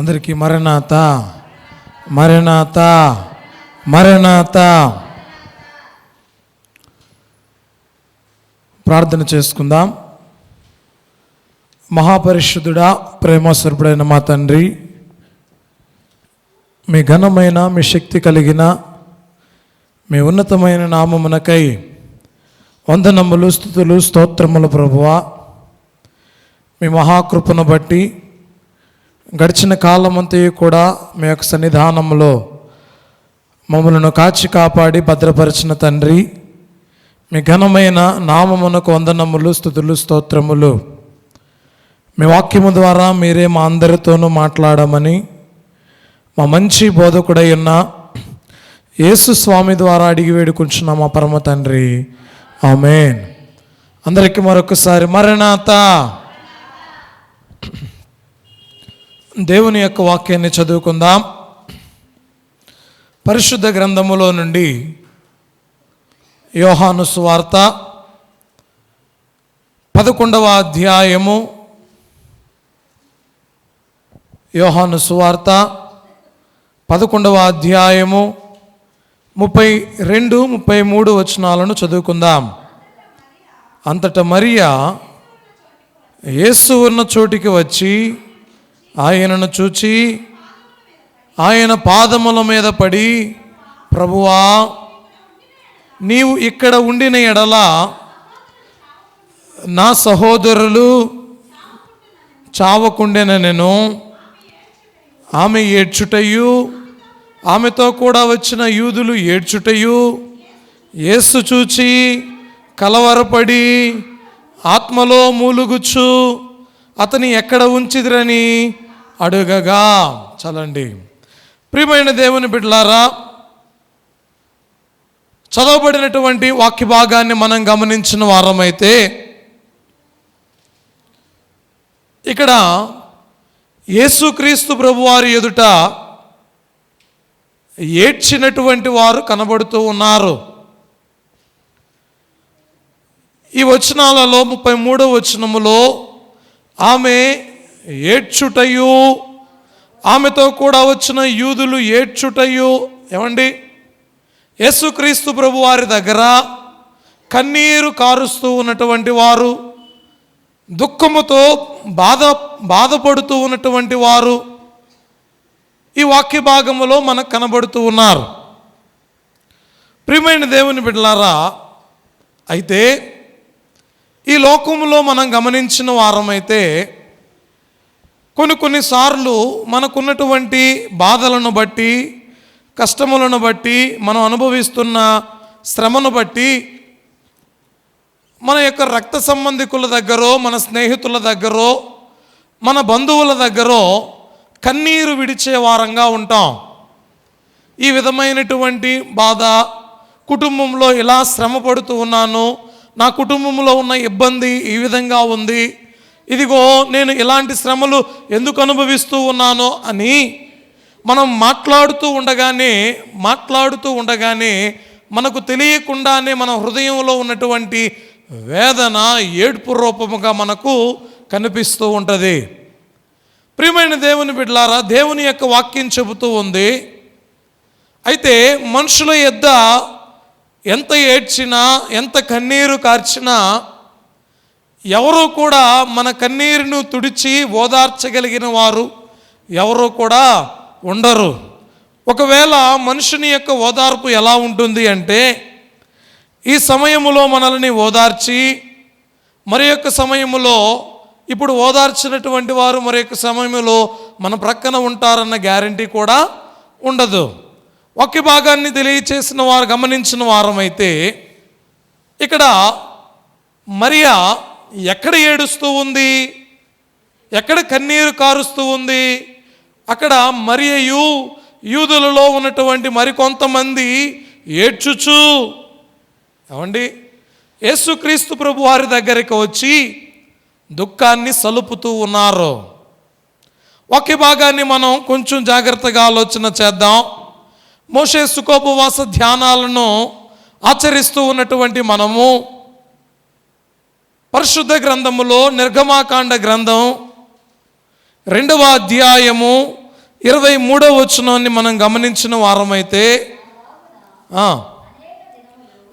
అందరికీ మరణాత మరణాత మరణాత. ప్రార్థన చేసుకుందాం. మహాపరిశుద్ధుడా, ప్రేమస్వరూపుడైన మా తండ్రి, మీ ఘనమైన, మీ శక్తి కలిగిన, మీ ఉన్నతమైన నామమునకై వందనములు, స్తుతులు, స్తోత్రములు ప్రభువా. మీ మహాకృపను బట్టి గడిచిన కాలమంతా కూడా మీ యొక్క సన్నిధానంలో మమ్మలను కాచి కాపాడి భద్రపరిచిన తండ్రి, మీ ఘనమైన నామమునకు వందనములు, స్తుతులు, స్తోత్రములు. మీ వాక్యము ద్వారా మీరే మా అందరితోనూ మాట్లాడమని మా మంచి బోధకుడై ఉన్న యేసు స్వామి ద్వారా అడిగి వేడుకుంటున్నాం మా పరమ తండ్రి, ఆమేన్. అందరికీ మరొకసారి మరణాత. దేవుని యొక్క వాక్యాన్ని చదువుకుందాం. పరిశుద్ధ గ్రంథములో నుండి యోహాను సువార్త 11వ అధ్యాయము. యోహాను సువార్త 11వ అధ్యాయము 32, 33 వచనాలను చదువుకుందాం. అంతటా మరియా యేసు ఉన్న చోటికి వచ్చి ఆయనను చూచి ఆయన పాదముల మీద పడి, ప్రభువా, నీవు ఇక్కడ ఉండిన ఎడల నా సహోదరులు చావకుండెనెను. ఆమె ఏడ్చుటయు ఆమెతో కూడా వచ్చిన యూదులు ఏడ్చుటయు యేసు చూచి కలవరపడి ఆత్మలో మూలుగుచ్చు అతని ఎక్కడ ఉంచిదిరని అడుగగా. చలండి. ప్రియమైన దేవుని బిడ్డలారా, చదవబడినటువంటి వాక్య భాగాన్ని మనం గమనించిన వారమైతే ఇక్కడ యేసుక్రీస్తు ప్రభువారి ఎదుట ఏడ్చినటువంటి వారు కనబడుతూ ఉన్నారు. ఈ వచనాలలో 33వ వచనములో ఆమె ఏడ్చుటయు ఆమెతో కూడా వచ్చిన యూదులు ఏడ్చుటయు. ఏమండి, యేసుక్రీస్తు ప్రభు వారి దగ్గర కన్నీరు కారుస్తూ ఉన్నటువంటి వారు, దుఃఖముతో బాధపడుతూ ఉన్నటువంటి వారు ఈ వాక్య భాగములో మనకు కనబడుతూ ఉన్నారు. ప్రియమైన దేవుని బిడ్డలారా, అయితే ఈ లోకంలో మనం గమనించిన వారమైతే కొన్నిసార్లు మనకున్నటువంటి బాధలను బట్టి, కష్టములను బట్టి, మనం అనుభవిస్తున్న శ్రమను బట్టి మన యొక్క రక్త సంబంధికుల దగ్గరో, మన స్నేహితుల దగ్గరో, మన బంధువుల దగ్గరో కన్నీరు విడిచే వారంగా ఉంటాం. ఈ విధమైనటువంటి బాధ, కుటుంబంలో ఇలా శ్రమ పడుతూ ఉన్నాను, నా కుటుంబంలో ఉన్న ఇబ్బంది ఈ విధంగా ఉంది, ఇదిగో నేను ఇలాంటి శ్రమలు ఎందుకు అనుభవిస్తూ ఉన్నానో అని మనం మాట్లాడుతూ ఉండగానే మనకు తెలియకుండానే మన హృదయంలో ఉన్నటువంటి వేదన ఏడ్పు రూపముగా మనకు కనిపిస్తూ ఉంటుంది. ప్రియమైన దేవుని బిడ్డలారా, దేవుని యొక్క వాక్యం చెబుతూ ఉంది, అయితే మనుషుల యొద్ద ఎంత ఏడ్చినా, ఎంత కన్నీరు కార్చినా ఎవరూ కూడా మన కన్నీరును తుడిచి ఓదార్చగలిగిన వారు ఎవరూ కూడా ఉండరు. ఒకవేళ మనుషుని యొక్క ఓదార్పు ఎలా ఉంటుంది అంటే, ఈ సమయములో మనల్ని ఓదార్చి మరి యొక్క సమయములో, ఇప్పుడు ఓదార్చినటువంటి వారు మరి యొక్క సమయంలో మన ప్రక్కన ఉంటారన్న గ్యారంటీ కూడా ఉండదు. వాక్య భాగాన్ని తెలియచేసిన వారు గమనించిన వారమైతే ఇక్కడ మరియా ఎక్కడ ఏడుస్తూ ఉంది, ఎక్కడ కన్నీరు కారుస్తూ ఉంది? అక్కడ మరియయు యూదులలో ఉన్నటువంటి మరికొంతమంది ఏడ్చుచు, ఏమండి, యేసుక్రీస్తు ప్రభు వారి దగ్గరికి వచ్చి దుఃఖాన్ని సలుపుతూ ఉన్నారు. వాక్య భాగాన్ని మనం కొంచెం జాగ్రత్తగా ఆలోచన చేద్దాం. మోషే సుఖోపవాస ధ్యానాలను ఆచరిస్తూ ఉన్నటువంటి మనము పరిశుద్ధ గ్రంథములో నిర్గమాకాండ గ్రంథం 2వ అధ్యాయము 23వ వచనాన్ని మనం గమనించిన వారమైతే,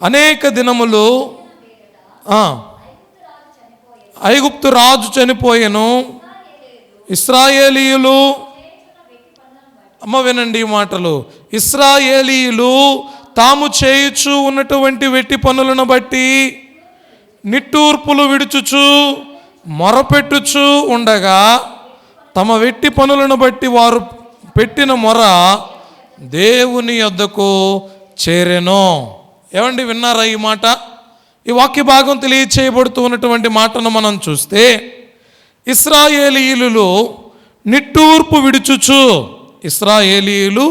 అనేక దినములు ఐగుప్తు రాజు చనిపోయెను. ఇశ్రాయేలీయులు, అమ్మ వినండి ఈ మాటలు, ఇశ్రాయేలీయులు తాము చేయుచు ఉన్నటువంటి వెట్టి పనులను బట్టి నిట్టూర్పులు విడుచుచు మొరపెట్టుచు ఉండగా, తమ వెట్టి పనులను బట్టి వారు పెట్టిన మొర దేవుని యొద్దకు చేరెను. ఏమండి, విన్నారా ఈ మాట? ఈ వాక్య భాగం తెలియచేయబడుతూ ఉన్నటువంటి మాటను మనం చూస్తే, ఇశ్రాయేలీయులు నిట్టూర్పు విడుచుచు, ఇశ్రాయేలీయులు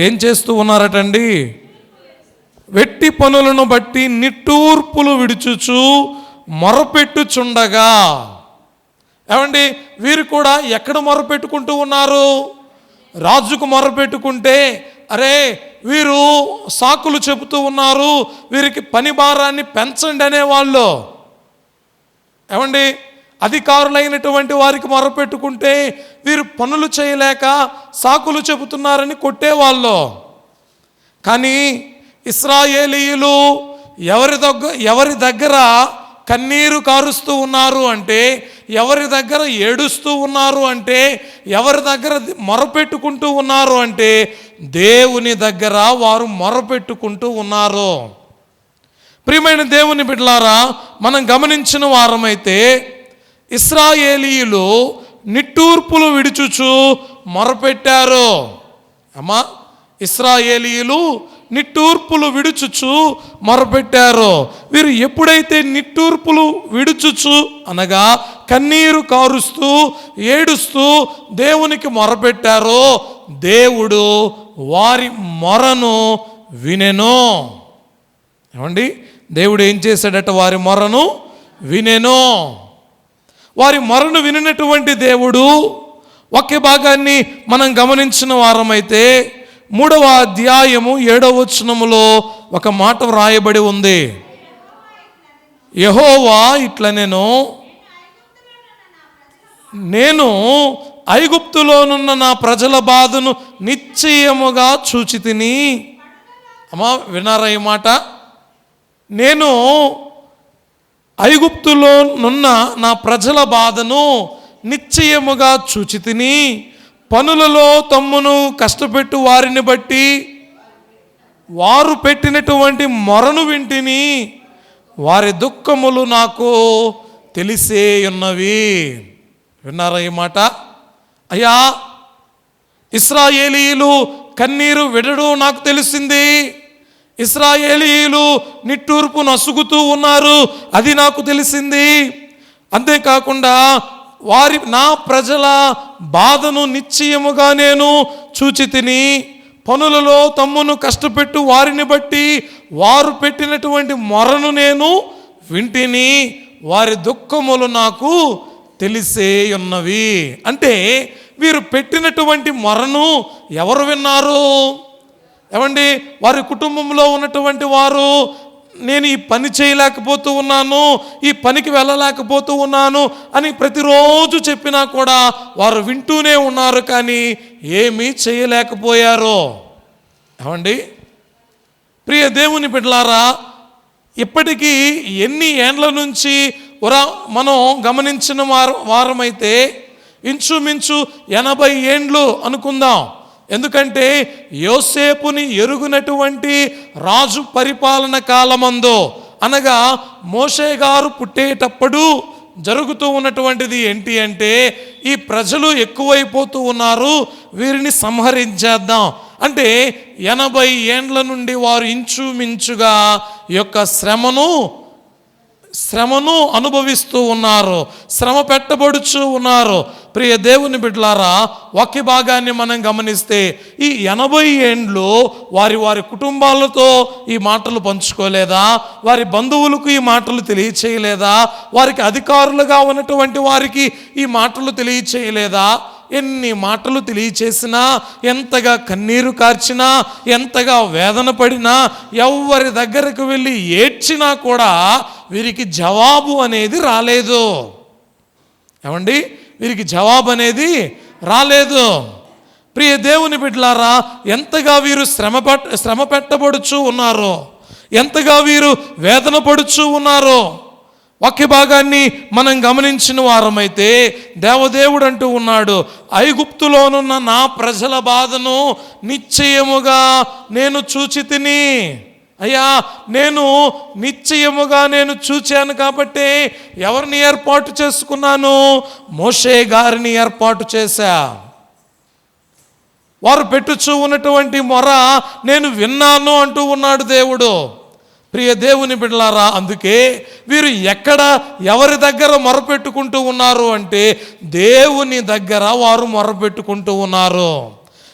ఏం చేస్తూ ఉన్నారటండి? వెట్టి పనులను బట్టి నిట్టూర్పులు విడుచుచు మొరపెట్టుచుండగా. ఏమండి, వీరు కూడా ఎక్కడ మొరపెట్టుకుంటూ ఉన్నారు? రాజుకు మొరపెట్టుకుంటే, అరే వీరు సాకులు చెబుతూ ఉన్నారు, వీరికి పని భారాన్ని పెంచండి అనేవాళ్ళు. ఏమండి, అధికారులైనటువంటి వారికి మొరపెట్టుకుంటే వీరు పనులు చేయలేక సాకులు చెబుతున్నారని కొట్టేవాళ్ళు. కానీ ఇశ్రాయేలీయులు ఎవరి దగ్గర కన్నీరు కారుస్తూ ఉన్నారు అంటే, ఎవరి దగ్గర ఏడుస్తూ ఉన్నారు అంటే, ఎవరి దగ్గర మొరపెట్టుకుంటూ ఉన్నారు అంటే, దేవుని దగ్గర వారు మొరపెట్టుకుంటూ ఉన్నారు. ప్రియమైన దేవుని బిడ్డలారా, మనం గమనించిన వారమైతే ఇశ్రాయేలీయులు నిట్టూర్పులు విడుచుచు మొరపెట్టారు. అమ్మా, ఇశ్రాయేలీయులు నిట్టూర్పులు విడుచుచు మొరపెట్టారు. వీరు ఎప్పుడైతే నిట్టూర్పులు విడుచుచు అనగా కన్నీరు కారుస్తూ ఏడుస్తూ దేవునికి మొరపెట్టారో, దేవుడు వారి మొరను వినెను. ఏమండి, దేవుడు ఏం చేశాడట? వారి మొరను వినెను. వారి మొరను వినినటువంటి దేవుడు వాక్య భాగాన్ని మనం గమనించిన వారమైతే 3వ అధ్యాయము 7వ వచనములో ఒక మాట వ్రాయబడి ఉంది. యెహోవా ఇట్లనెను, నేను ఐగుప్తులోనున్న నా ప్రజల బాధను నిశ్చయముగా చూచితిని. అమ్మా, విన్నారా ఈ మాట? నేను ఐగుప్తులోనున్న నా ప్రజల బాధను నిశ్చయముగా చూచితిని. పనులలో తమ్మును కష్టపెట్టు వారిని బట్టి వారు పెట్టినటువంటి మొరను వింటిని. వారి దుఃఖములు నాకు తెలిసే ఉన్నవి. విన్నారా ఈ మాట? అయ్యా, ఇశ్రాయేలీయులు కన్నీరు విడడం నాకు తెలిసింది. ఇశ్రాయేలీయులు నిట్టూర్పు నసుగుతూ ఉన్నారు, అది నాకు తెలిసింది. అంతేకాకుండా నా ప్రజల బాధను నిశ్చయముగా నేను చూచితిని. పనులలో తమ్మును కష్టపెట్టు వారిని బట్టి వారు పెట్టినటువంటి మొరను నేను వింటిని. వారి దుఃఖములు నాకు తెలిసే ఉన్నవి. అంటే వీరు పెట్టినటువంటి మొరను ఎవరు విన్నారు? ఏమండి, వారి కుటుంబంలో ఉన్నటువంటి వారు, నేను ఈ పని చేయలేకపోతూ ఉన్నాను, ఈ పనికి వెళ్ళలేకపోతూ ఉన్నాను అని ప్రతిరోజు చెప్పినా కూడా వారు వింటూనే ఉన్నారు, కానీ ఏమీ చేయలేకపోయారు. ఏమండి, ప్రియ దేవుని బిడ్డలారా, ఇప్పటికీ ఎన్ని ఏండ్ల నుంచి మనం గమనించిన వారమైతే ఇంచుమించు 80 ఏండ్లు అనుకుందాం. ఎందుకంటే యోసేపుని ఎరుగునటువంటి రాజు పరిపాలన కాలమందు, అనగా మోషే గారు పుట్టేటప్పుడు జరుగుతూ ఉన్నటువంటిది ఏంటి అంటే, ఈ ప్రజలు ఎక్కువైపోతూ ఉన్నారు, వీరిని సంహరించేద్దాం అంటే 80 ఏండ్ల నుండి వారు ఇంచుమించుగా ఈ యొక్క శ్రమను అనుభవిస్తూ ఉన్నారు, శ్రమ పెట్టబడుచు ఉన్నారు. ప్రియ దేవుని బిడ్డలారా, వాక్య భాగాన్ని మనం గమనిస్తే ఈ 80 ఏండ్లు వారి కుటుంబాలతో ఈ మాటలు పంచుకోలేదా? వారి బంధువులకు ఈ మాటలు తెలియచేయలేదా? వారికి అధికారులుగా ఉన్నటువంటి వారికి ఈ మాటలు తెలియచేయలేదా? ఎన్ని మాటలు తెలియచేసినా, ఎంతగా కన్నీరు కార్చినా, ఎంతగా వేదన పడినా, ఎవరి దగ్గరకు వెళ్ళి ఏడ్చినా కూడా వీరికి జవాబు అనేది రాలేదు. ఏమండి, వీరికి జవాబు అనేది రాలేదు. ప్రియ దేవుని బిడ్డలారా, ఎంతగా వీరు శ్రమ పెట్టబడుచు ఉన్నారో, ఎంతగా వీరు వేదన పడుచు ఉన్నారో వాక్య భాగాన్ని మనం గమనించిన వారమైతే దేవదేవుడు అంటూ ఉన్నాడు, ఐగుప్తులోనున్న నా ప్రజల బాధను నిశ్చయముగా నేను చూచి తిని. అయ్యా, నేను నిశ్చయముగా నేను చూచాను కాబట్టి ఎవరిని ఏర్పాటు చేసుకున్నాను? మోషే గారిని ఏర్పాటు చేశా. వారు పెట్టుచూ ఉన్నటువంటి మొర నేను విన్నాను అంటూ ఉన్నాడు దేవుడు. ప్రియ దేవుని బిడ్డలారా, అందుకే వీరు ఎవరి దగ్గర మొరపెట్టుకుంటూ ఉన్నారు అంటే దేవుని దగ్గర వారు మొరపెట్టుకుంటూ ఉన్నారు.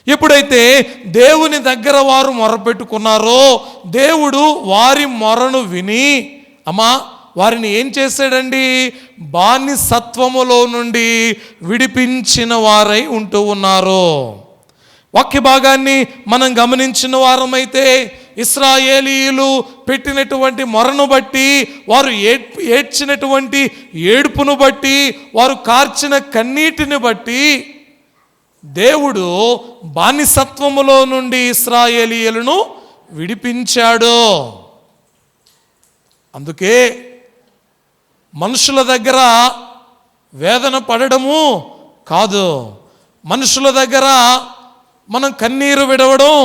ఎప్పుడైతే దేవుని దగ్గర వారు మొరపెట్టుకున్నారో దేవుడు వారి మొరను విని వారిని ఏం చేశాడండి? బానిసత్వములో నుండి విడిపించిన వారై ఉంటూ ఉన్నారు. వాక్య భాగాన్ని మనం గమనించిన వారమైతే ఇశ్రాయేలీయులు పెట్టినటువంటి మొరను బట్టి, వారు ఏడ్చినటువంటి ఏడుపును బట్టి, వారు కార్చిన కన్నీటిని బట్టి దేవుడు బానిసత్వములో నుండి ఇశ్రాయేలీయులను విడిపించాడు. అందుకే మనుషుల దగ్గర వేదన పడడము కాదు, మనుషుల దగ్గర మనం కన్నీరు విడవడం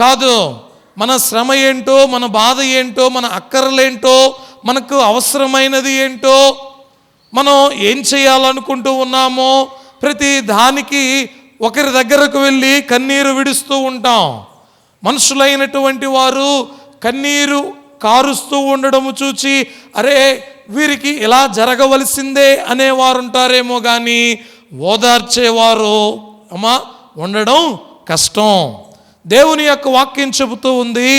కాదు, మన శ్రమ ఏంటో, మన బాధ ఏంటో, మన అక్కరలేంటో, మనకు అవసరమైనది ఏంటో, మనం ఏం చేయాలనుకుంటూ ఉన్నామో ప్రతి దానికి ఒకరి దగ్గరకు వెళ్ళి కన్నీరు విడుస్తూ ఉంటాం. మనుషులైనటువంటి వారు కన్నీరు కారుస్తూ ఉండడము చూచి అరే వీరికి ఇలా జరగవలసిందే అనేవారు ఉంటారేమో కానీ ఓదార్చేవారు ఉండడం కష్టం. దేవుని యొక్క వాక్యం చెబుతూ ఉంది.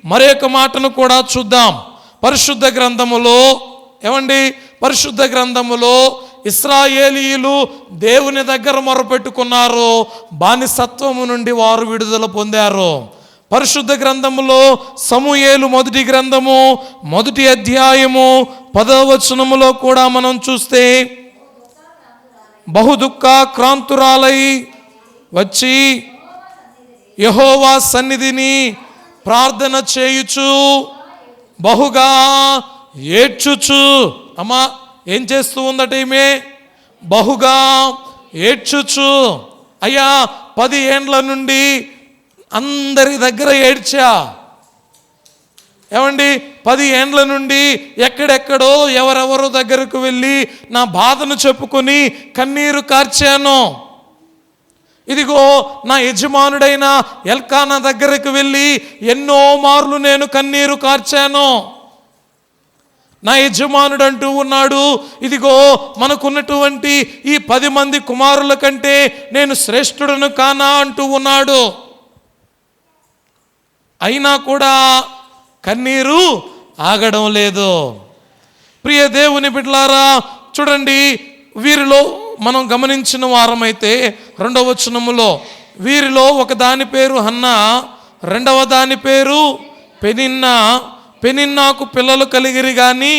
మరొక మాటను కూడా చూద్దాం. పరిశుద్ధ గ్రంథములో ఇశ్రాయేలీయులు దేవుని దగ్గర మొరపెట్టుకున్నారు, బానిసత్వము నుండి వారు విడుదల పొందారు. పరిశుద్ధ గ్రంథములో సమూయేలు మొదటి గ్రంథము 1వ అధ్యాయము 10వ వచనములో కూడా మనం చూస్తే, బహుదుఃఖాక్రాంతురాలై వచ్చి యెహోవా సన్నిధిని ప్రార్థన చేయుచు బహుగా ఏడ్చుచు. ఏం చేస్తూ ఉందట ఈమె? బహుగా ఏడ్చుచు. అయ్యా, 10 ఏండ్ల నుండి అందరి దగ్గర ఏడ్చా. 10 ఏండ్ల నుండి ఎక్కడెక్కడో ఎవరెవరో దగ్గరకు వెళ్ళి నా బాధను చెప్పుకొని కన్నీరు కార్చాను. ఇదిగో నా యజమానుడైన ఎల్కానా దగ్గరకు వెళ్ళి ఎన్నో మార్లు నేను కన్నీరు కార్చాను. నా యజమానుడు అంటూ ఉన్నాడు, ఇదిగో మనకున్నటువంటి ఈ 10 మంది కుమారుల కంటే నేను శ్రేష్ఠుడను కానా అంటూ ఉన్నాడు. అయినా కూడా కన్నీరు ఆగడం లేదు. ప్రియ దేవుని బిడ్డలారా, చూడండి, వీరిలో మనం గమనించిన వారమైతే 2వ వచనములో వీరిలో ఒక దాని పేరు హన్నా, రెండవ దాని పేరు పెనిన్నా. పెనిన్నాకు పిల్లలు కలిగిరి కానీ,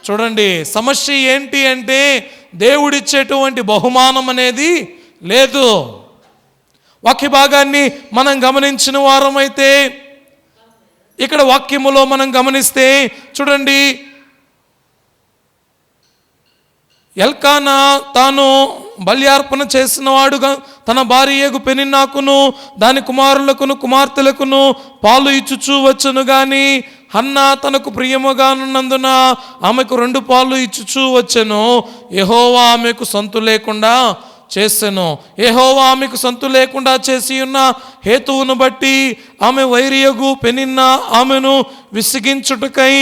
చూడండి సమస్య ఏంటి అంటే దేవుడిచ్చేటువంటి బహుమానం అనేది లేదు. వాక్య భాగాన్ని మనం గమనించిన వారమైతే ఇక్కడ వాక్యములో మనం గమనిస్తే చూడండి, ఎల్కానా తాను బల్యార్పణ చేసిన వాడుగా తన భార్యకు పెనిన్నాకును దాని కుమారులకును కుమార్తెలకును పాలు ఇచ్చుచూ వచ్చును గాని హన్నా తనకు ప్రియముగానున్నందున ఆమెకు 2 పాలు ఇచ్చుచూ వచ్చెను. యెహోవా ఆమెకు సంతు లేకుండా చేసెను. యెహోవా ఆమెకు సంతు లేకుండా చేసి ఉన్న హేతువును బట్టి ఆమె వైరియగు పెనిన్నా ఆమెను విసిగించుటకై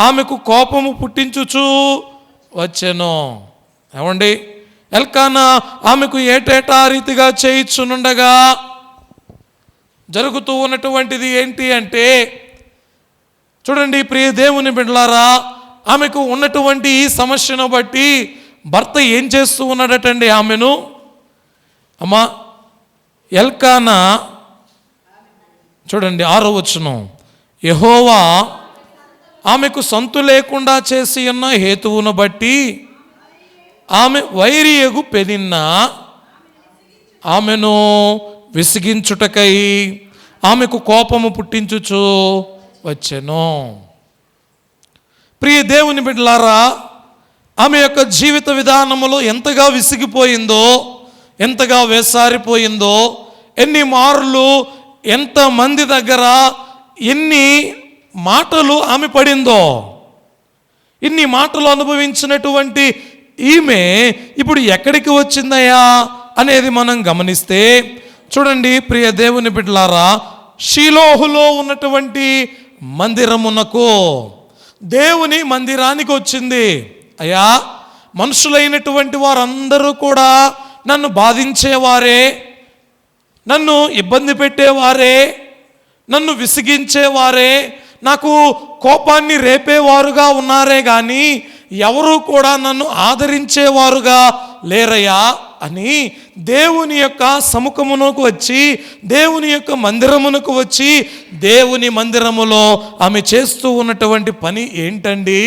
ఆమెకు కోపము పుట్టించుచూ వచ్చెను. ఎల్కానా ఆమెకు ఏటేటా రీతిగా చేయిచునుండగా జరుగుతూ ఉన్నటువంటిది ఏంటి అంటే, చూడండి ప్రియ దేవుని బిడ్డలారా, ఆమెకు ఉన్నటువంటి ఈ సమస్యను బట్టి భర్త ఏం చేస్తూ ఉన్నాడటండి? ఆమెను ఎల్కానా చూడండి 6వ వచనం, యెహోవా ఆమెకు సంతు లేకుండా చేసి ఉన్న హేతువును బట్టి ఆమె వైరియగు పెనిన్నా ఆమెను విసిగించుటకై ఆమెకు కోపము పుట్టించుచు వచ్చెను. ప్రియ దేవుని బిడ్డలారా, ఆమె యొక్క జీవిత విధానములో ఎంతగా విసిగిపోయిందో, ఎంతగా వేసారిపోయిందో, ఎన్ని మార్లు ఎంతమంది దగ్గర ఎన్ని మాటలు ఆమె పడిందో, ఇన్ని మాటలు అనుభవించినటువంటి ఈమె ఇప్పుడు ఎక్కడికి వచ్చిందయ్యా అనేది మనం గమనిస్తే చూడండి ప్రియ దేవుని బిడ్డలారా, షిలోహులో ఉన్నటువంటి మందిరమునకు, దేవుని మందిరానికి వచ్చింది. అయ్యా, మనుషులైనటువంటి వారందరూ కూడా నన్ను బాధించేవారే, నన్ను ఇబ్బంది పెట్టేవారే, నన్ను విసిగించేవారే, నాకు కోపాన్ని రేపేవారుగా ఉన్నారే కానీ ఎవరు కూడా నన్ను ఆదరించేవారుగా లేరయ్యా అని దేవుని యొక్క సముఖమునకు వచ్చి, దేవుని యొక్క మందిరమునకు వచ్చి, దేవుని మందిరములో ఆమె చేస్తూ ఉన్నటువంటి పని ఏంటండి?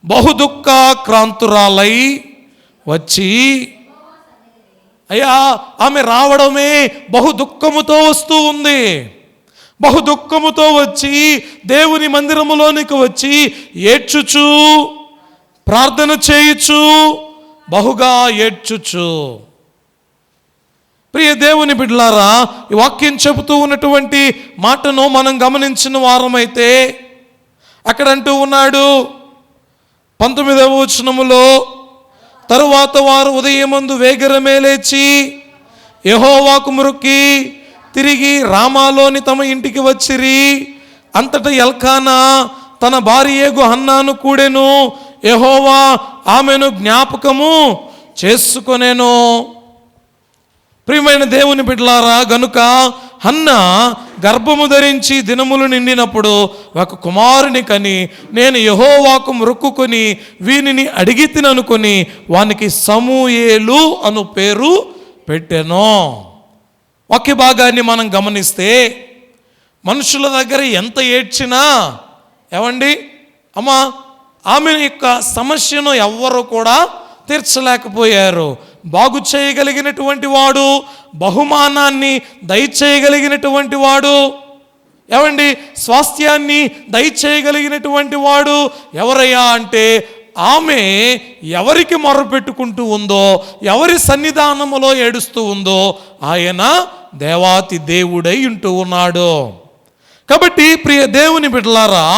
బహుదుఃఖాక్రాంతురాలై వచ్చి, అయ్యా ఆమె రావడమే బహుదుఃఖముతో వస్తూ ఉంది. బహుదుఃఖముతో వచ్చి దేవుని మందిరములోనికి వచ్చి ఏడ్చుచు, ప్రార్థన చేయుచు, బహుగా ఏడ్చుచు. ప్రియ దేవుని బిడ్డలారా, ఈ వాక్యం చెబుతూ ఉన్నటువంటి మాటను మనం గమనించిన వారమైతే అక్కడ అంటూ ఉన్నాడు 19వ వచనములో, తరువాత వారు ఉదయమందు వేగరమే లేచి యెహోవాకు మొక్కి తిరిగి రామాలోని తమ ఇంటికి వచ్చిరి. అంతటా ఎల్కానా తన భార్యయగు హన్నాను కూడెను. యెహోవా ఆమెను జ్ఞాపకము చేసుకొనెను. ప్రియమైన దేవుని బిడ్డలారా, గనుక హన్నా గర్భము ధరించి దినములు నిండినప్పుడు ఒక కుమారుని కని, నేను యెహోవాకు మొక్కుకొని వీనిని అడిగి తిననుకొని వానికి సమూయేలు అను పేరు పెట్టెను. వాక్య భాగాన్ని మనం గమనిస్తే మనుషుల దగ్గర ఎంత ఏడ్చినా, ఏమండి అమ్మా, ఆమె యొక్క సమస్యను ఎవ్వరూ కూడా తీర్చలేకపోయారు. బాగు చేయగలిగినటువంటి వాడు, బహుమానాన్ని దయచేయగలిగినటువంటి వాడు, ఏమండి స్వాస్థ్యాన్ని దయచేయగలిగినటువంటి వాడు ఎవరయ్యా అంటే, ఆమె ఎవరికి మొర్రపెట్టుకుంటూ ఉందో, ఎవరి సన్నిధానములో ఏడుస్తూ ఉందో ఆయన దేవాతి దేవుడై ఉంటూ ఉన్నాడు. కాబట్టి ప్రియ దేవుని బిడ్డలారా,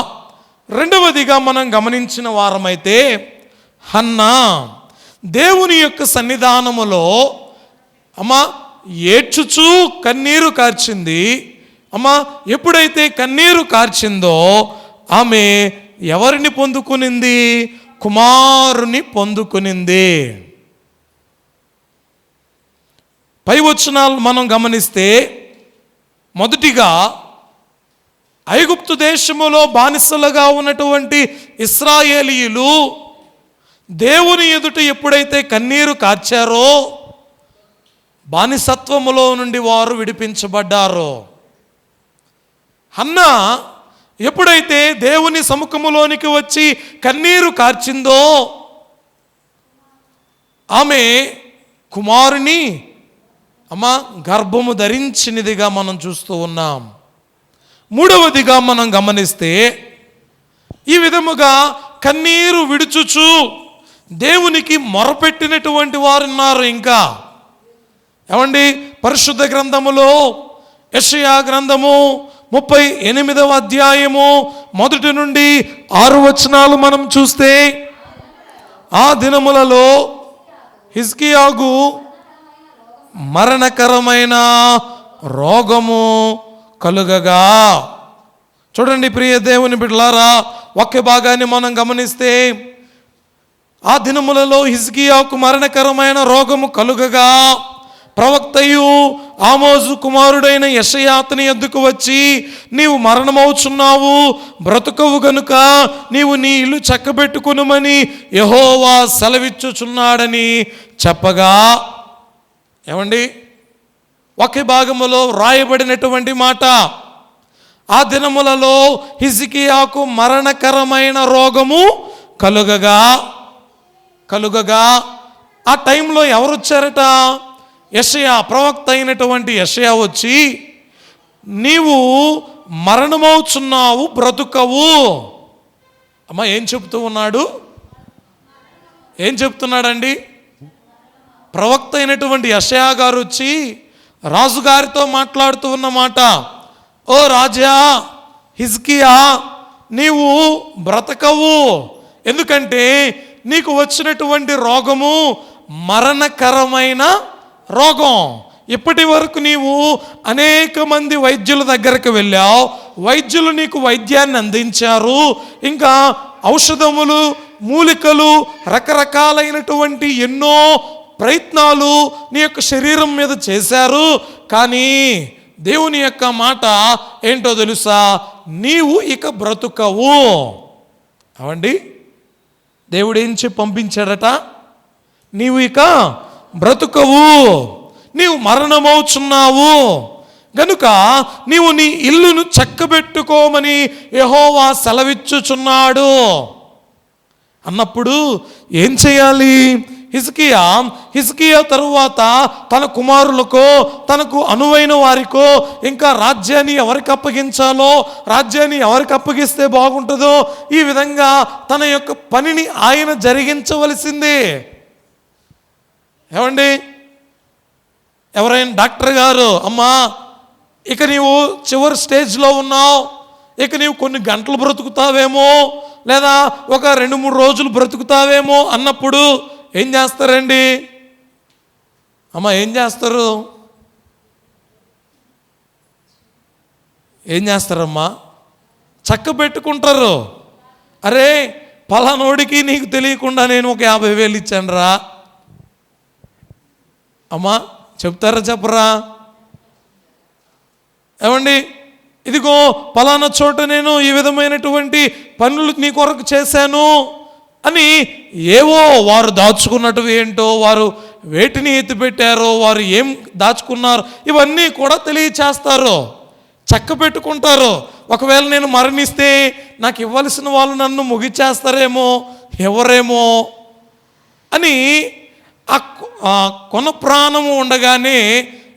రెండవదిగా మనం గమనించిన వారమైతే హన్నా దేవుని యొక్క సన్నిధానములో అమ్మా ఏడ్చుచూ కన్నీరు కార్చింది. అమ్మా ఎప్పుడైతే కన్నీరు కార్చిందో ఆమె ఎవరిని పొందుకునింది? కుమారుని పొందుకునింది. పై వచనాలు మనం గమనిస్తే, మొదటిగా ఐగుప్తు దేశములో బానిసలుగా ఉన్నటువంటి ఇశ్రాయేలీయులు దేవుని ఎదుట ఎప్పుడైతే కన్నీరు కార్చారో బానిసత్వములో నుండి వారు విడిపించబడ్డారు. హన్నా ఎప్పుడైతే దేవుని సముఖములోనికి వచ్చి కన్నీరు కార్చిందో ఆమె కుమారుని గర్భము ధరించినదిగా మనం చూస్తూ ఉన్నాం. మూడవదిగా మనం గమనిస్తే, ఈ విధముగా కన్నీరు విడుచుచు దేవునికి మొరపెట్టినటువంటి వారు ఉన్నారు. ఇంకా ఏమండి, పరిశుద్ధ గ్రంథములో యెషయా గ్రంథము 38వ అధ్యాయము 1 నుండి 6 వచనాలు మనం చూస్తే, ఆ దినములలో హిజ్కియాకు మరణకరమైన రోగము కలుగగా. చూడండి ప్రియ దేవుని బిడ్డలారా, వాక్య భాగాన్ని మనం గమనిస్తే, ఆ దినములలో హిజ్కియాకు మరణకరమైన రోగము కలుగగా ప్రవక్తయు ఆమోజు కుమారుడైన యెషయా అతని యొద్దకు వచ్చి, నీవు మరణమవుచున్నావు, బ్రతుకవు గనుక నీవు నీ ఇల్లు చక్కబెట్టుకొనుమని యెహోవా సెలవిచ్చుచున్నాడని చెప్పగా. ఏమండి, వాక్య భాగములో రాయబడినటువంటి మాట, ఆ దినములలో హిజ్కియాకు మరణకరమైన రోగము కలుగగా. ఆ టైంలో ఎవరు వచ్చారట? యెషయా ప్రవక్త అయినటువంటి యెషయా వచ్చి, నీవు మరణమవుచున్నావు, బ్రతుకవు. అమ్మ ఏం చెప్తూ ఉన్నాడు? ఏం చెప్తున్నాడండి? ప్రవక్త అయినటువంటి యెషయా గారు వచ్చి రాజుగారితో మాట్లాడుతూ ఉన్నమాట, ఓ రాజా హిజ్కియా, నీవు బ్రతకవు. ఎందుకంటే నీకు వచ్చినటువంటి రోగము మరణకరమైన రోగం. ఇప్పటి వరకు నీవు అనేక మంది వైద్యుల దగ్గరికి వెళ్ళావు, వైద్యులు నీకు వైద్యాన్ని అందించారు, ఇంకా ఔషధములు, మూలికలు, రకరకాలైనటువంటి ఎన్నో ప్రయత్నాలు నీ యొక్క శరీరం మీద చేశారు. కానీ దేవుని యొక్క మాట ఏంటో తెలుసా? నీవు ఇక బ్రతుకవు. అవండి, దేవుడు ఏం చెప్పి పంపించాడట? నీవు ఇక బ్రతుకవు, నీవు మరణమవుచున్నావు, గనుక నీవు నీ ఇల్లును చక్కబెట్టుకోమని యెహోవా సెలవిచ్చుచున్నాడు అన్నప్పుడు ఏం చేయాలి? హిజ్కియా తరువాత తన కుమారులకో, తనకు అనువైన వారికో, ఇంకా రాజ్యాన్ని ఎవరికి అప్పగించాలో, రాజ్యాన్ని ఎవరికి అప్పగిస్తే బాగుంటుందో, ఈ విధంగా తన యొక్క పనిని ఆయన జరిగించవలసిందే. ఏమండి, ఎవరైనా డాక్టర్ గారు, అమ్మా ఇక నీవు చివరి స్టేజ్లో ఉన్నావు, ఇక నీవు కొన్ని గంటలు బ్రతుకుతావేమో, లేదా ఒక 2-3 రోజులు బ్రతుకుతావేమో అన్నప్పుడు ఏం చేస్తారండి? అమ్మ ఏం చేస్తారు? ఏం చేస్తారమ్మా? చక్క పెట్టుకుంటారు. అరే పలానోడికి నీకు తెలియకుండా నేను ఒక 50,000 ఇచ్చాను రా అమ్మా, చెప్తారా చెప్పరా? ఏమండి, ఇదిగో పలానా చోట నేను ఈ విధమైనటువంటి పనులు నీ కొరకు చేశాను అని ఏవో వారు దాచుకున్నట్టు ఏంటో, వారు వేటిని ఎత్తిపెట్టారో, వారు ఏం దాచుకున్నారు, ఇవన్నీ కూడా తెలియచేస్తారు, చక్క పెట్టుకుంటారు. ఒకవేళ నేను మరణిస్తే నాకు ఇవ్వాల్సిన వాళ్ళు నన్ను ముగిచేస్తారేమో, ఎవరేమో అని ఆ కొన ప్రాణము ఉండగానే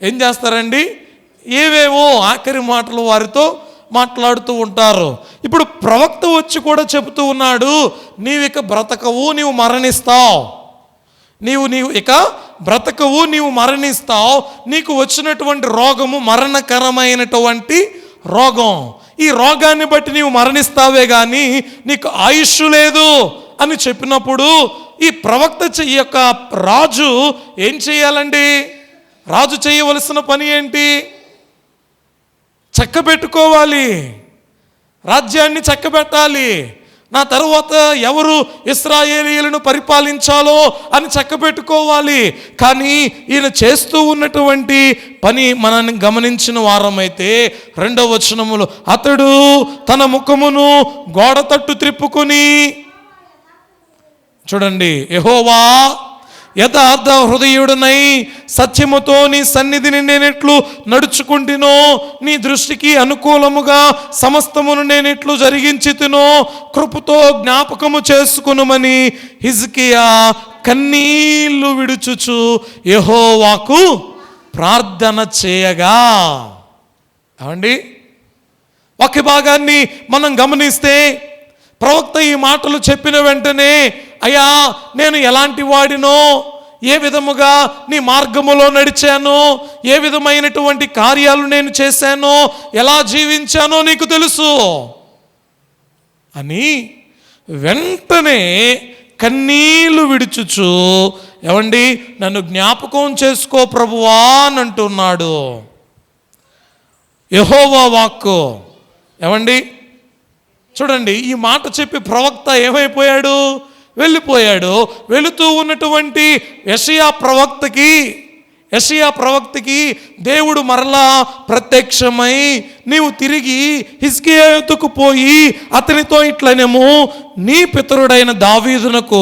ఏం చేస్తారండి? ఏవేవో ఆఖరి మాటలు వారితో మాట్లాడుతూ ఉంటారు. ఇప్పుడు ప్రవక్త వచ్చి కూడా చెబుతూ ఉన్నాడు, నీవు ఇక బ్రతకవు, నీవు మరణిస్తావు, నీవు ఇక బ్రతకవు, నీవు మరణిస్తావు. నీకు వచ్చినటువంటి రోగము మరణకరమైనటువంటి రోగం. ఈ రోగాన్ని బట్టి నీవు మరణిస్తావే కానీ నీకు ఆయుష్ లేదు అని చెప్పినప్పుడు ఈ ప్రవక్త ఈ యొక్క రాజు ఏం చేయాలండి? రాజు చేయవలసిన పని ఏంటి? చక్కబెట్టుకోవాలి, రాజ్యాన్ని చక్కబెట్టాలి. నా తరువాత ఎవరు ఇశ్రాయేలీయులను పరిపాలించాలో అని చక్కబెట్టుకోవాలి. కానీ ఈయన చేస్తూ ఉన్నటువంటి పని మనం గమనించిన వారమైతే 2వ వచనములో, అతడు తన ముఖమును గోడ తట్టు త్రిప్పుకొని, చూడండి, యెహోవా యథార్థ హృదయుడనై సత్యముతో నీ సన్నిధిని నేనెట్లు నడుచుకుంటునో, నీ దృష్టికి అనుకూలముగా సమస్తమును నేనెట్లు జరిగించితునో కృపతో జ్ఞాపకము చేసుకునుమని హిజ్కియా కన్నీళ్లు విడుచుచు యెహోవాకు ప్రార్థన చేయగా. అవండి, వాక్య భాగాన్ని మనం గమనిస్తే ప్రవక్త ఈ మాటలు చెప్పిన వెంటనే, అయ్యా నేను ఎలాంటి వాడినో, ఏ విధముగా నీ మార్గములో నడిచానో, ఏ విధమైనటువంటి కార్యాలు నేను చేశానో, ఎలా జీవించానో నీకు తెలుసు అని వెంటనే కన్నీళ్లు విడుచుచు, ఏమండి నన్ను జ్ఞాపకం చేసుకో ప్రభువా అని అంటున్నాడు. యెహోవా వాక్కు. ఏమండి చూడండి, ఈ మాట చెప్పి ప్రవక్త ఏమైపోయాడు? వెళ్ళిపోయాడు. వెళుతూ ఉన్నటువంటి యెషయా ప్రవక్తకి దేవుడు మరలా ప్రత్యక్షమై, నీవు తిరిగి హిజ్కియా యొద్దకు పోయి అతనితో ఇట్లనేమో, నీ పితరుడైన దావీదునకు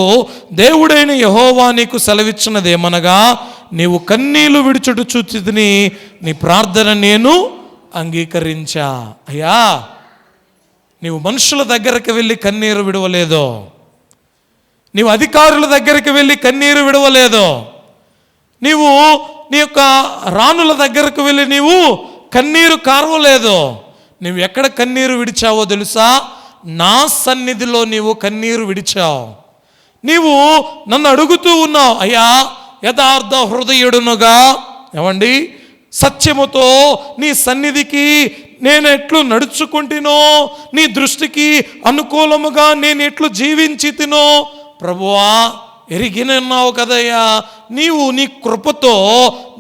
దేవుడైన యెహోవా నీకు సెలవిచ్చినదేమనగా, నీవు కన్నీళ్లు విడుచుట చూచితిని, నీ ప్రార్థన నేను అంగీకరించా. అయ్యా నీవు మనుషుల దగ్గరికి వెళ్ళి కన్నీరు విడవలేదు, నీవు అధికారుల దగ్గరికి వెళ్ళి కన్నీరు విడవలేదు, నీవు నీ యొక్క రాణుల దగ్గరకు వెళ్ళి నీవు కన్నీరు కార్వలేదు. నువ్వు ఎక్కడ కన్నీరు విడిచావో తెలుసా? నా సన్నిధిలో నీవు కన్నీరు విడిచావు. నీవు నన్ను అడుగుతూ ఉన్నావు, అయ్యా యథార్థ హృదయుడునుగా, ఏమండి, సత్యముతో నీ సన్నిధికి నేను ఎట్లు నడుచుకుంటునో, నీ దృష్టికి అనుకూలముగా నేను ఎట్లు జీవించితినో ప్రభువా ఎరిగినన్నావు కదయ్యా. నీవు నీ కృపతో,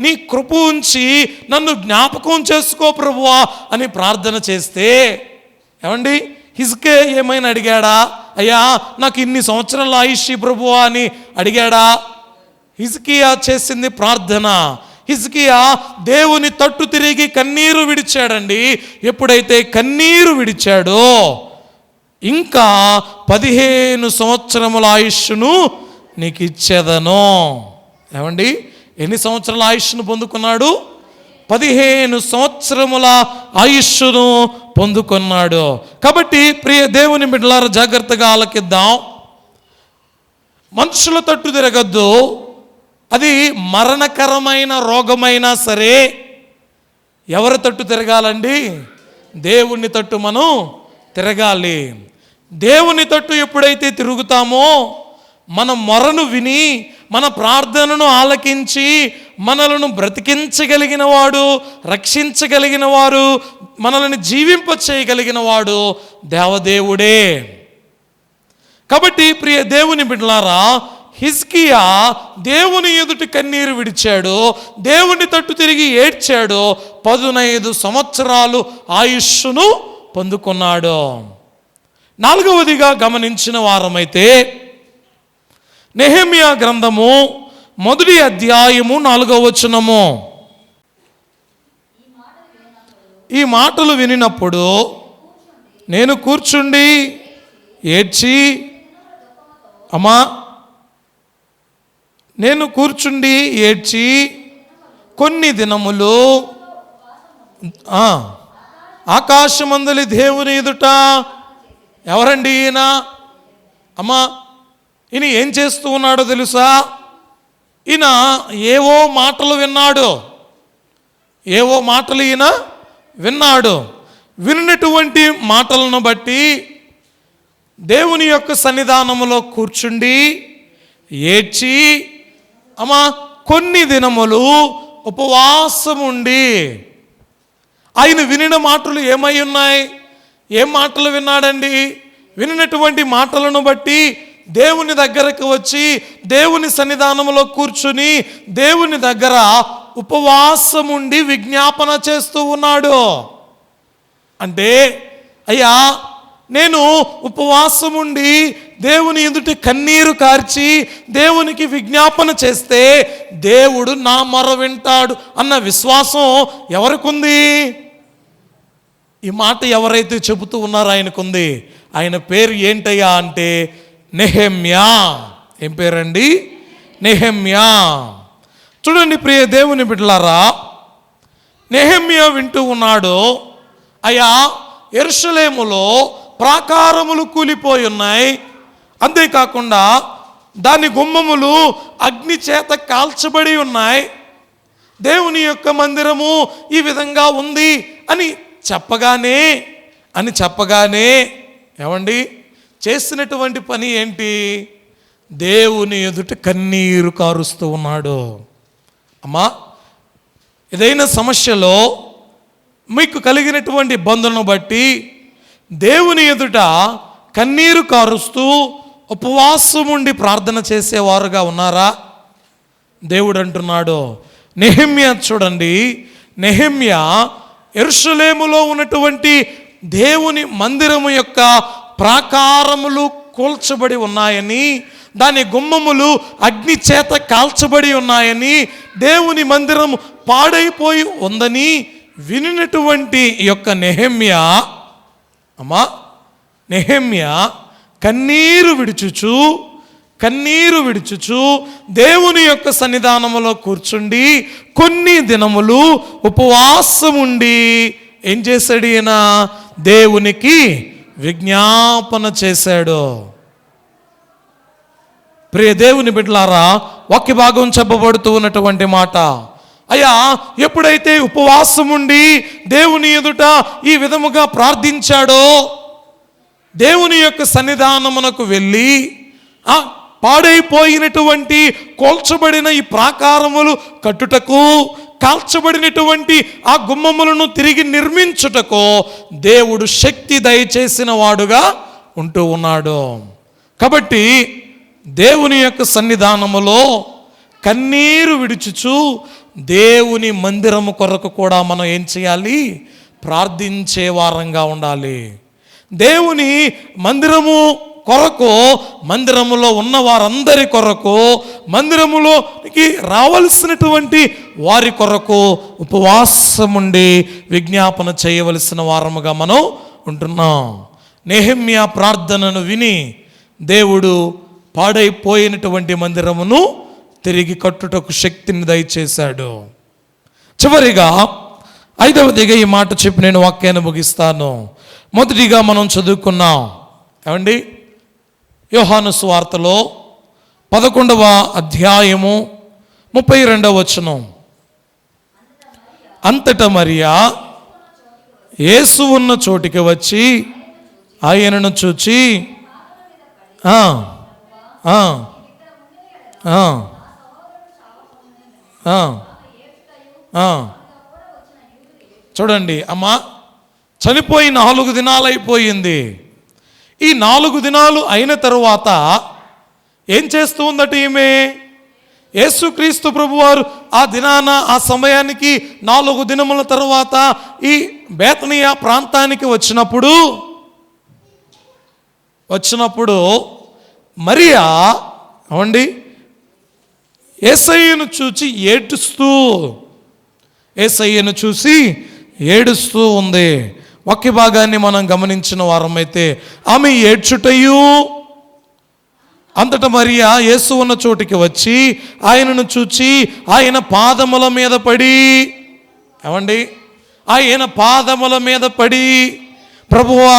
నీ కృప ఉంచి నన్ను జ్ఞాపకం చేసుకో ప్రభువా అని ప్రార్థన చేస్తే, ఏమండి, హిజ్కియా ఏమైనా అడిగాడా? అయ్యా నాకు ఇన్ని సంవత్సరాల ఆయుష్ ప్రభువా అని అడిగాడా? హిజ్కియా చేసింది ప్రార్థన. హిజ్కియా దేవుని తట్టు తిరిగి కన్నీరు విడిచాడండి. ఎప్పుడైతే కన్నీరు విడిచాడో ఇంకా 15 సంవత్సరముల ఆయుష్ను నీకు ఇచ్చేదను. ఏమండి, ఎన్ని సంవత్సరాల ఆయుష్ను పొందుకున్నాడు? 15 సంవత్సరముల ఆయుష్ను పొందుకున్నాడు. కాబట్టి ప్రియ దేవుని బిడ్డలారా, జాగ్రత్తగా ఆలకిద్దాం. మనుషుల తట్టు తిరగద్దు. అది మరణకరమైన రోగమైనా సరే ఎవరి తట్టు తిరగాలండి? దేవుని తట్టు మనం తిరగాలి. దేవుని తట్టు ఎప్పుడైతే తిరుగుతామో మన మొరను విని, మన ప్రార్థనను ఆలకించి మనలను బ్రతికించగలిగిన వాడు, రక్షించగలిగిన వారు, మనల్ని జీవింప చేయగలిగిన వాడు దేవదేవుడే. కాబట్టి ప్రియ దేవుని బిడ్డలారా, హిజ్కియా దేవుని ఎదుటి కన్నీరు విడిచాడు, దేవుని తట్టు తిరిగి ఏడ్చాడు, 15 సంవత్సరాలు ఆయుష్ను పొందుకున్నాడు. 4వదిగా గమనించిన వారమైతే నెహెమ్యా గ్రంథము 1వ అధ్యాయము 4వ వచనము. ఈ మాటలు వినినప్పుడు నేను కూర్చుండి ఏడ్చి, అమ్మా నేను కూర్చుండి ఏడ్చి కొన్ని దినములు ఆకాశమందలి దేవుని ఎదుట, ఎవరండి ఈయన? అమ్మా, ఈయన ఏం చేస్తూ ఉన్నాడో తెలుసా? ఈయన ఏవో మాటలు విన్నాడు. ఏవో మాటలు ఈయన విన్నాడు. విన్నటువంటి మాటలను బట్టి దేవుని యొక్క సన్నిధానములో కూర్చుండి ఏడ్చి, అమ్మా కొన్ని దినములు ఉపవాసం ఉండి, ఆయన వినిన మాటలు ఏమై ఉన్నాయి? ఏం మాటలు విన్నాడండి? వినినటువంటి మాటలను బట్టి దేవుని దగ్గరకు వచ్చి దేవుని సన్నిధానంలో కూర్చుని దేవుని దగ్గర ఉపవాసం ఉండి విజ్ఞాపన చేస్తూ ఉన్నాడు. అంటే అయ్యా, నేను ఉపవాసం ఉండి దేవుని ఎదుటి కన్నీరు కార్చి దేవునికి విజ్ఞాపన చేస్తే దేవుడు నా మొర వింటాడు అన్న విశ్వాసం ఎవరికుంది? ఈ మాట ఎవరైతే చెబుతూ ఉన్నారో ఆయనకుంది. ఆయన పేరు ఏంటయ్యా అంటే నెహెమ్యా. ఏం పేరండి? నెహెమ్యా. చూడండి ప్రియ దేవుని బిడ్డలారా, నెహెమ్యా వింటూ ఉన్నాడు, అయ్యా యెరూషలేములో ప్రాకారములు కూలిపోయి ఉన్నాయి, అంతేకాకుండా దాని గుమ్మములు అగ్ని చేత కాల్చబడి ఉన్నాయి, దేవుని యొక్క మందిరము ఈ విధంగా ఉంది అని చెప్పగానే ఏమండి, చేసినటువంటి పని ఏంటి? దేవుని ఎదుట కన్నీరు కారుస్తూ ఉన్నాడు. అమ్మా, ఏదైనా సమస్యలో మీకు కలిగినటువంటి ఇబ్బందులను బట్టి దేవుని ఎదుట కన్నీరు కారుస్తూ ఉపవాసం ఉండి ప్రార్థన చేసేవారుగా ఉన్నారా? దేవుడు అంటున్నాడు. నెహెమ్యా చూడండి, నెహెమ్యా యెరూషలేములో ఉన్నటువంటి దేవుని మందిరము యొక్క ప్రాకారములు కూల్చబడి ఉన్నాయని, దాని గుమ్మములు అగ్ని చేత కాల్చబడి ఉన్నాయని, దేవుని మందిరం పాడైపోయి ఉందని వినినటువంటి యొక్క నెహెమ్యా, అమ్మా నెహెమ్యా కన్నీరు విడుచుచు దేవుని యొక్క సన్నిధానములో కూర్చుండి కొన్ని దినములు ఉపవాసం ఉండి ఏం చేశాడు? ఈయన దేవునికి విజ్ఞాపన చేశాడు. ప్రియ దేవుని బిడ్డలారా, వాక్య భాగం చెప్పబడుతూ ఉన్నటువంటి మాట, అయ్యా ఎప్పుడైతే ఉపవాసం ఉండి దేవుని ఎదుట ఈ విధముగా ప్రార్థించాడో, దేవుని యొక్క సన్నిధానమునకు వెళ్ళి పాడైపోయినటువంటి కోల్చబడిన ఈ ప్రాకారములు కట్టుటకు, కాల్చబడినటువంటి ఆ గుమ్మములను తిరిగి నిర్మించుటకు దేవుడు శక్తి దయచేసిన వాడుగా ఉంటూ ఉన్నాడు. కాబట్టి దేవుని యొక్క సన్నిధానములో కన్నీరు విడుచుచు దేవుని మందిరము కొరకు కూడా మనం ఏం చేయాలి? ప్రార్థించే వారంగా ఉండాలి. దేవుని మందిరము కొరకు, మందిరములో ఉన్న వారందరి కొరకు, మందిరములోకి రావలసినటువంటి వారి కొరకు ఉపవాసముండి విజ్ఞాపన చేయవలసిన వారముగా మనం ఉంటున్నాం. నెహెమ్యా ప్రార్థనను విని దేవుడు పాడైపోయినటువంటి మందిరమును తిరిగి కట్టుటకు శక్తిని దయచేశాడు. చివరిగా 5వదిగా ఈ మాట చెప్పి నేను వాక్యాన్ని ముగిస్తాను. మొదటిగా మనం చదువుకున్నాం ఏమండి, యోహాను సువార్తలో 11వ అధ్యాయము 32వ వచనం. అంతటా మరియా యేసు ఉన్న చోటికి వచ్చి ఆయనను చూచి చూడండి అమ్మా, చనిపోయి 4 దినాలు అయిపోయింది. ఈ 4 దినాలు అయిన తరువాత ఏం చేస్తూ ఉందట ఈమె? యేసుక్రీస్తు ప్రభువారు ఆ దినాన, ఆ సమయానికి 4 దినముల తరువాత ఈ బేతనియా ప్రాంతానికి వచ్చినప్పుడు మరియా అవండి యేసయ్యను చూసి ఏడుస్తూ ఉంది. వాక్య భాగాన్ని మనం గమనించిన వారమైతే ఆమె ఏడ్చుటయు, అంతటా మరియా యేసు ఉన్న చోటికి వచ్చి ఆయనను చూచి ఆయన పాదముల మీద పడి, ఏమండి, ఆయన పాదముల మీద పడి, ప్రభువా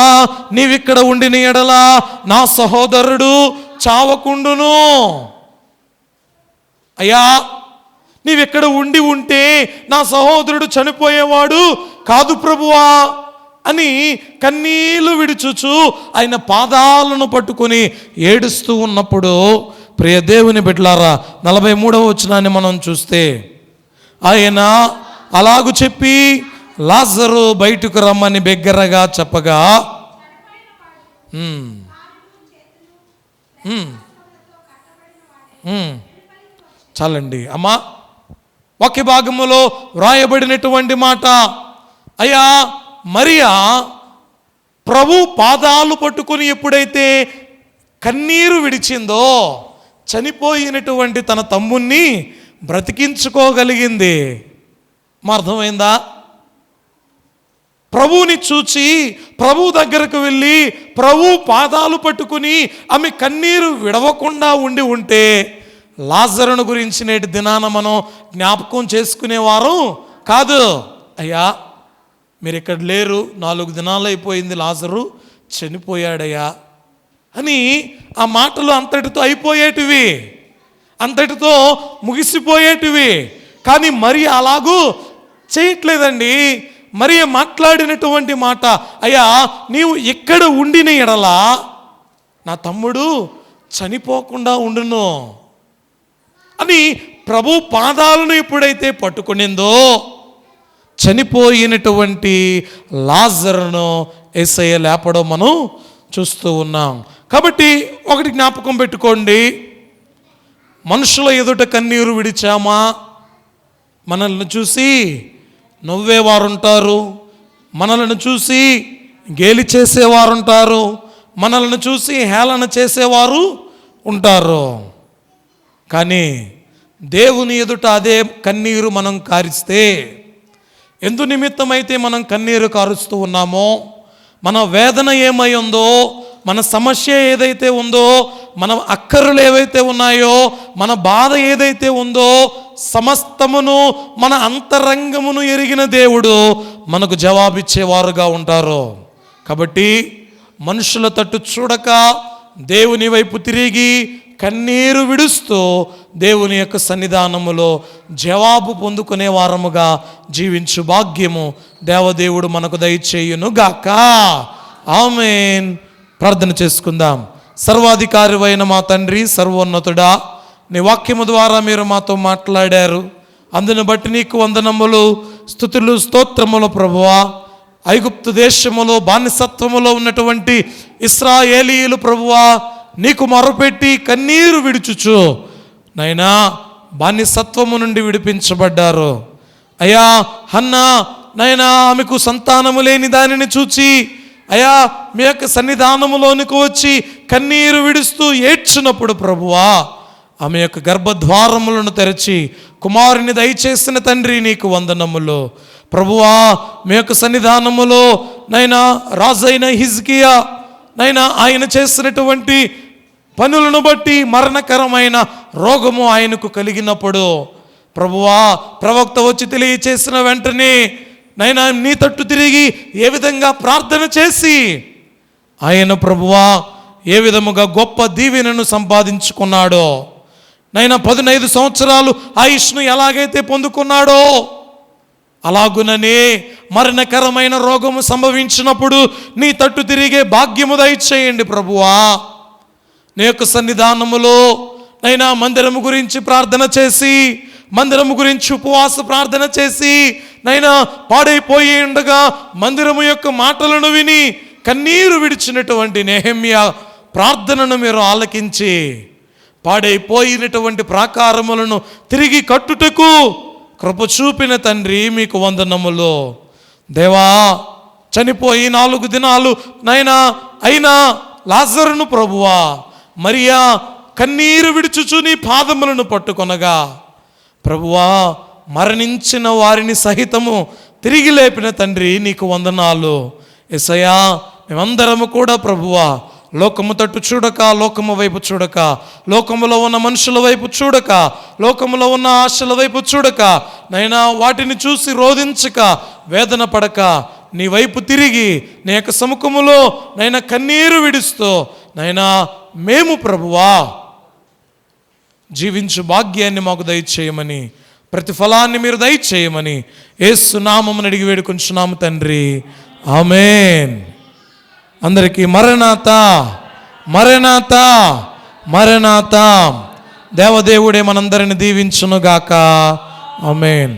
నీవిక్కడ ఉండిన ఎడల నా సహోదరుడు చావకుండును. అయ్యా నీవిక్కడ ఉంటే నా సహోదరుడు చనిపోయేవాడు కాదు ప్రభువా అని కన్నీళ్లు విడుచుచు ఆయన పాదాలను పట్టుకొని ఏడుస్తూ ఉన్నప్పుడు, ప్రియ దేవుని బిడ్డలారా, 43వ వచనాన్ని మనం చూస్తే, ఆయన అలాగు చెప్పి లాజరు బయటకు రమ్మని బిగ్గరగా చెప్పగా, చాలండి అమ్మా, వాక్య భాగములో వ్రాయబడినటువంటి మాట, అయ్యా మరియా ప్రభు పాదాలు పట్టుకుని ఎప్పుడైతే కన్నీరు విడిచిందో, చనిపోయినటువంటి తన తమ్ముణ్ణి బ్రతికించుకోగలిగింది. మా అర్థమైందా? ప్రభువుని చూచి ప్రభు దగ్గరకు వెళ్ళి ప్రభు పాదాలు పట్టుకుని ఆమె కన్నీరు విడవకుండా ఉంటే లాజరును గురించి నేటి దినాన మనం జ్ఞాపకం చేసుకునేవారు కాదు. అయ్యా మీరు ఇక్కడ లేరు, 4 దినాలు అయిపోయింది, లాజరు చనిపోయాడయ్యా అని ఆ మాటలు అంతటితో అయిపోయేటివి, అంతటితో ముగిసిపోయేటివి. కానీ మరి అలాగూ చేయట్లేదండి. మరి మాట్లాడినటువంటి మాట, అయ్యా నీవు ఇక్కడ ఉండిన ఎడలా నా తమ్ముడు చనిపోకుండా ఉండును అని ప్రభు పాదాలను ఎప్పుడైతే పట్టుకునిందో, చనిపోయినటువంటి లాజరును యేసయ్య లేపడం మనం చూస్తూ ఉన్నాం. కాబట్టి ఒకటి జ్ఞాపకం పెట్టుకోండి, మనుషుల ఎదుట కన్నీరు విడిచామా, మనల్ని చూసి నవ్వేవారుంటారు, మనల్ని చూసి గేలి చేసేవారుంటారు, మనల్ని చూసి హేళన చేసేవారు ఉంటారు. కానీ దేవుని ఎదుట అదే కన్నీరు మనం కారిస్తే, ఎందు నిమిత్తమైతే మనం కన్నీరు కారుస్తూ ఉన్నామో, మన వేదన ఏమై ఉందో, మన సమస్య ఏదైతే ఉందో, మన అక్కర్లు ఏవైతే ఉన్నాయో, మన బాధ ఏదైతే ఉందో, సమస్తమును మన అంతరంగమును ఎరిగిన దేవుడు మనకు జవాబిచ్చేవారుగా ఉంటారు. కాబట్టి మనుషుల తట్టు చూడక దేవుని వైపు తిరిగి కన్నీరు విడుస్తూ దేవుని యొక్క సన్నిధానములో జవాబు పొందుకునే వారముగా జీవించు భాగ్యము దేవదేవుడు మనకు దయచేయును గాక. ఆమేన్. ప్రార్థన చేసుకుందాం. సర్వాధికారి అయిన మా తండ్రి, సర్వోన్నతుడా, నీ వాక్యము ద్వారా మీరు మాతో మాట్లాడారు. అందును బట్టి నీకు వందనములు, స్తుతులు, స్తోత్రములు ప్రభువా. ఐగుప్తు దేశములో బానిసత్వములో ఉన్నటువంటి ఇశ్రాయేలీయులు ప్రభువా నీకు మొరపెట్టి కన్నీరు విడుచుచు నైనా బానిసత్వము నుండి విడిపించబడ్డారు. అయ్యా హన్నా నైనా ఆమెకు సంతానము లేని దానిని చూచి అయ్యా మీ యొక్క సన్నిధానములోనికి వచ్చి కన్నీరు విడుస్తూ ఏడ్చినప్పుడు ప్రభువా ఆమె యొక్క గర్భద్వారములను తెరచి కుమారుని దయచేసిన తండ్రి నీకు వందనములు ప్రభువా. మీ యొక్క సన్నిధానములో నైనా రాజైన హిజ్కియా నైనా ఆయన చేసినటువంటి పనులను బట్టి మరణకరమైన రోగము ఆయనకు కలిగినప్పుడు ప్రభువా ప్రవక్త వచ్చి తెలియచేసిన వెంటనే నైనా నీ తట్టు తిరిగి ఏ విధంగా ప్రార్థన చేసి ఆయన ప్రభువా ఏ విధముగా గొప్ప దీవెనను సంపాదించుకున్నాడో నైనా 15 సంవత్సరాలు ఆయుష్ను ఎలాగైతే పొందుకున్నాడో అలాగుననే మరణకరమైన రోగము సంభవించినప్పుడు నీ తట్టు తిరిగే భాగ్యము దయచేయండి ప్రభువా. నీ యొక్క సన్నిధానములో నైనా మందిరము గురించి ప్రార్థన చేసి, మందిరము గురించి ఉపవాస ప్రార్థన చేసి నైనా పాడైపోయి ఉండగా మందిరము యొక్క మాటలను విని కన్నీరు విడిచినటువంటి నెహెమ్యా ప్రార్థనను మీరు ఆలకించి పాడైపోయినటువంటి ప్రాకారములను తిరిగి కట్టుటకు కృప చూపిన తండ్రి మీకు వందనములు. దేవా చనిపోయి 4 దినాలు నైనా అయినా లాజరును ప్రభువా మరియా కన్నీరు విడుచుచు నీ పాదములను పట్టుకొనగా ప్రభువా మరణించిన వారిని సహితము తిరిగి లేపిన తండ్రి నీకు వందనాలు. యేసయ్యా మేమందరము కూడా ప్రభువా లోకము తట్టు చూడక, లోకము వైపు చూడక, లోకములో ఉన్న మనుషుల వైపు చూడక, లోకములో ఉన్న ఆశల వైపు చూడక నైనా వాటిని చూసి రోధించక, వేదన పడక నీ వైపు తిరిగి నీ యొక్క సముఖములో నైనా కన్నీరు విడుస్తూ నైనా మేము ప్రభువా జీవించు భాగ్యాన్ని మాకు దయచేయమని, ప్రతిఫలాన్ని మీరు దయచేయమని యేసు నామమున అడిగి వేడుకొంచున్నాము తండ్రి. ఆమేన్. అందరికీ మరణాతా మరణాతా మరణాతా. దేవదేవుడే మనందరిని దీవించునుగాక. ఆమేన్.